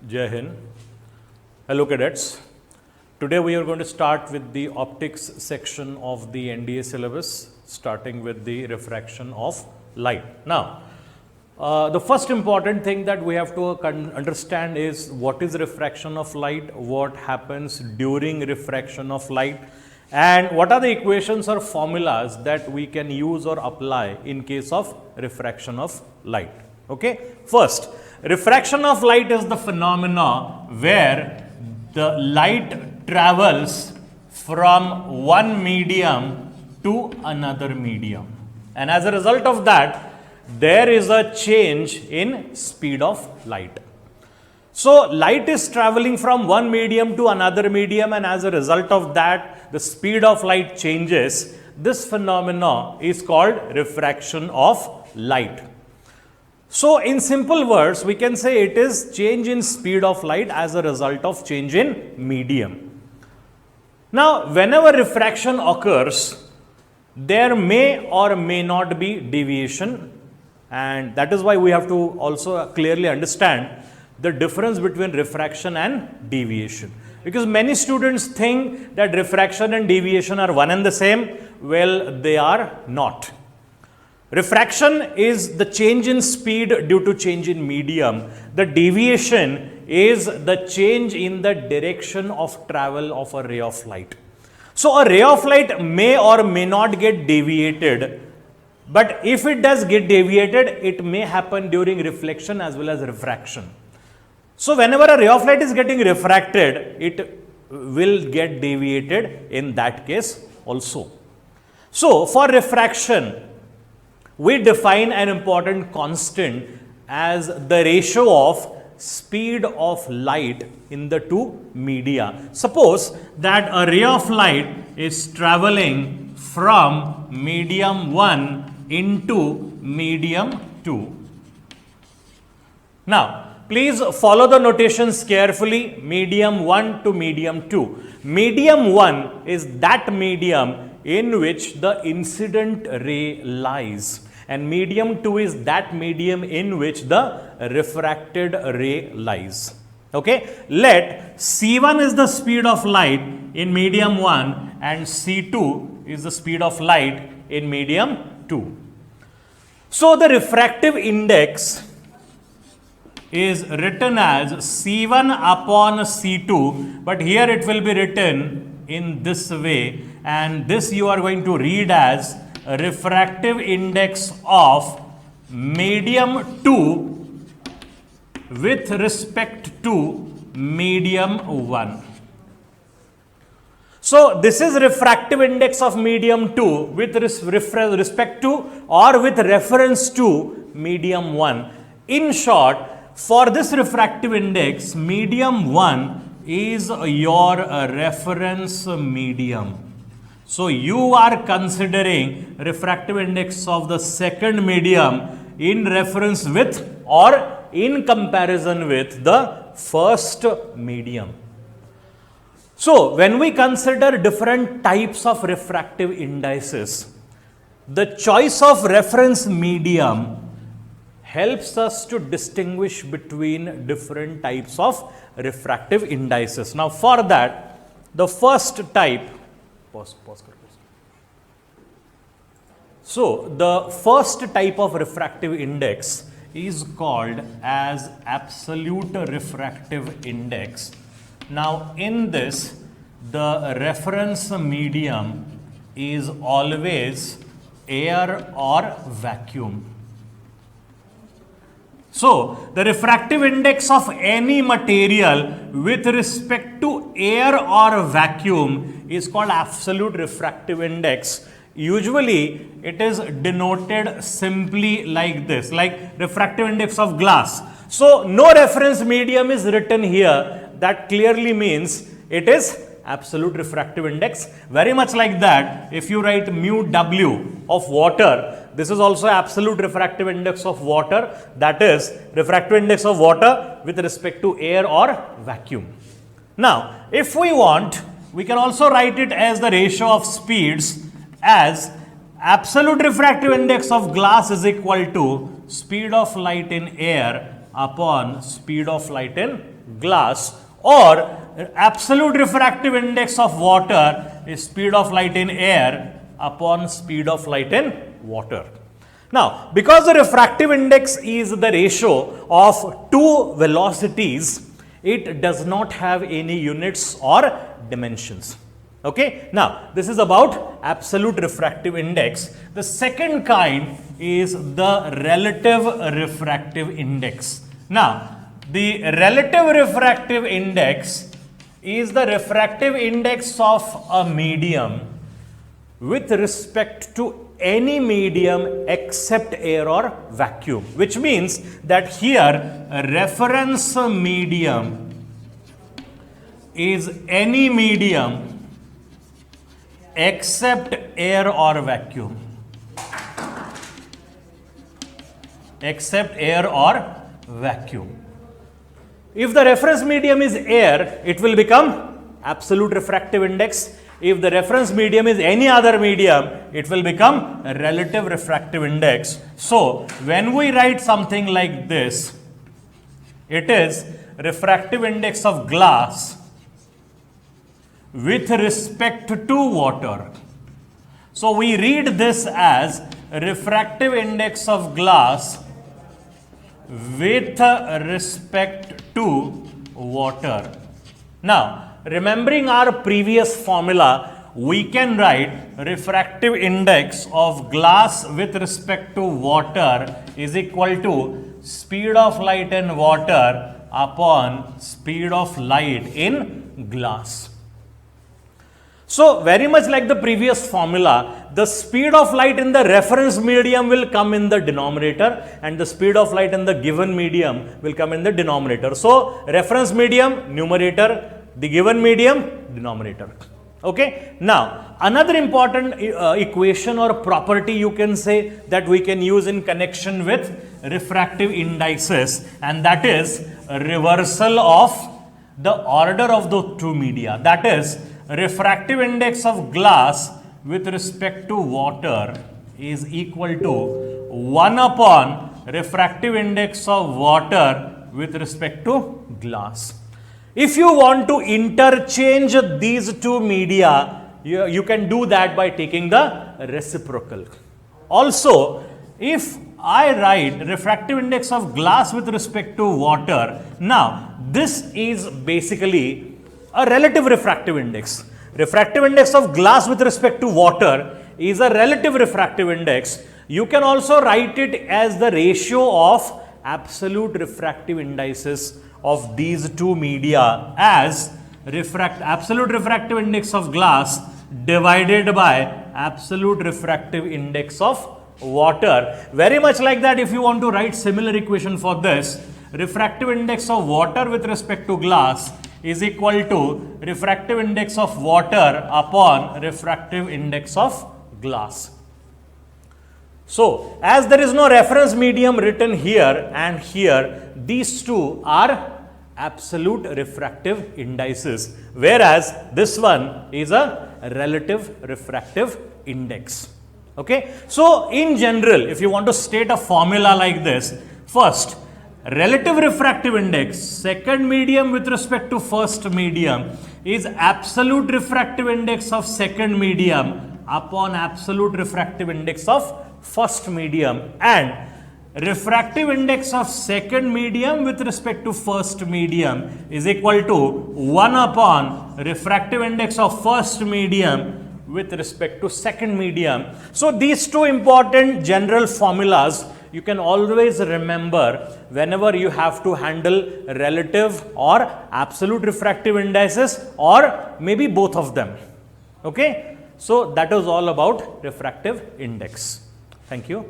Jai Hind. Hello cadets. Today we are going to start with the optics section of the NDA syllabus, starting with the refraction of light. Now, the first important thing that we have to understand is what is refraction of light, what happens during refraction of light, and what are the equations or formulas that we can use or apply in case of refraction of light. Okay. First, refraction of light is the phenomena where the light travels from one medium to another medium, and as a result of that there is a change in speed of light. So, light is traveling from one medium to another medium, and as a result of that the speed of light changes. This phenomena is called refraction of light. So, in simple words, we can say it is change in speed of light as a result of change in medium. Now, whenever refraction occurs, there may or may not be deviation, and that is why we have to also clearly understand the difference between refraction and deviation. Because many students think that refraction and deviation are one and the same. Well, they are not. Refraction is the change in speed due to change in medium. The deviation is the change in the direction of travel of a ray of light. So, a ray of light may or may not get deviated, but if it does get deviated, it may happen during reflection as well as refraction. So, whenever a ray of light is getting refracted, it will get deviated in that case also. So, for refraction, we define an important constant as the ratio of speed of light in the two media. Suppose that a ray of light is traveling from medium 1 into medium 2. Now, please follow the notations carefully. Medium 1 to medium 2. Medium 1 is that medium in which the incident ray lies, and medium 2 is that medium in which the refracted ray lies. Okay, let C1 is the speed of light in medium 1 and C2 is the speed of light in medium 2. So, the refractive index is written as C1 upon C2, but here it will be written in this way, and this you are going to read as refractive index of medium 2 with respect to medium 1. So, this is refractive index of medium 2 with respect to or with reference to medium 1. In short, for this refractive index, medium 1 is your reference medium. So, you are considering refractive index of the second medium in reference with or in comparison with the first medium. So, when we consider different types of refractive indices, the choice of reference medium helps us to distinguish between different types of refractive indices. Now, for that, the first type, so the first type of refractive index is called as absolute refractive index. Now, in this, the reference medium is always air or vacuum. So, the refractive index of any material with respect to air or vacuum is called absolute refractive index. Usually, it is denoted simply like this, like refractive index of glass. So, no reference medium is written here. That clearly means it is absolute refractive index. Very much like that, if you write mu W of water, this is also absolute refractive index of water, that is refractive index of water with respect to air or vacuum. Now, if we want, we can also write it as the ratio of speeds as absolute refractive index of glass is equal to speed of light in air upon speed of light in glass, or absolute refractive index of water is speed of light in air upon speed of light in water. Now, because the refractive index is the ratio of two velocities, it does not have any units or dimensions. Okay. Now, this is about absolute refractive index. The second kind is the relative refractive index. Now, the relative refractive index is the refractive index of a medium with respect to any medium except air or vacuum, which means that here a reference medium is any medium except air or vacuum. Except air or vacuum. If the reference medium is air, it will become absolute refractive index. If the reference medium is any other medium, it will become a relative refractive index. So, when we write something like this, it is refractive index of glass with respect to water. So, we read this as refractive index of glass with respect to water. Now, remembering our previous formula, we can write refractive index of glass with respect to water is equal to speed of light in water upon speed of light in glass. So, very much like the previous formula, the speed of light in the reference medium will come in the denominator and the speed of light in the given medium will come in the denominator. So, reference medium numerator, the given medium denominator. Okay. Now, another important equation or property you can say that we can use in connection with refractive indices, and that is reversal of the order of the two media. That is, refractive index of glass with respect to water is equal to 1 upon refractive index of water with respect to glass. If you want to interchange these two media, you can do that by taking the reciprocal. Also, if I write refractive index of glass with respect to water, now this is basically a relative refractive index. Refractive index of glass with respect to water is a relative refractive index. You can also write it as the ratio of absolute refractive indices of these two media as absolute refractive index of glass divided by absolute refractive index of water. Very much like that, if you want to write similar equation for this, refractive index of water with respect to glass is equal to refractive index of water upon refractive index of glass. So, as there is no reference medium written here and here, these two are absolute refractive indices, whereas this one is a relative refractive index. Okay. So, in general, if you want to state a formula like this, first, relative refractive index, second medium with respect to first medium, is absolute refractive index of second medium upon absolute refractive index of first medium, and refractive index of second medium with respect to first medium is equal to 1 upon refractive index of first medium with respect to second medium. So, these two important general formulas you can always remember whenever you have to handle relative or absolute refractive indices, or maybe both of them. Okay. So, that is all about refractive index. Thank you.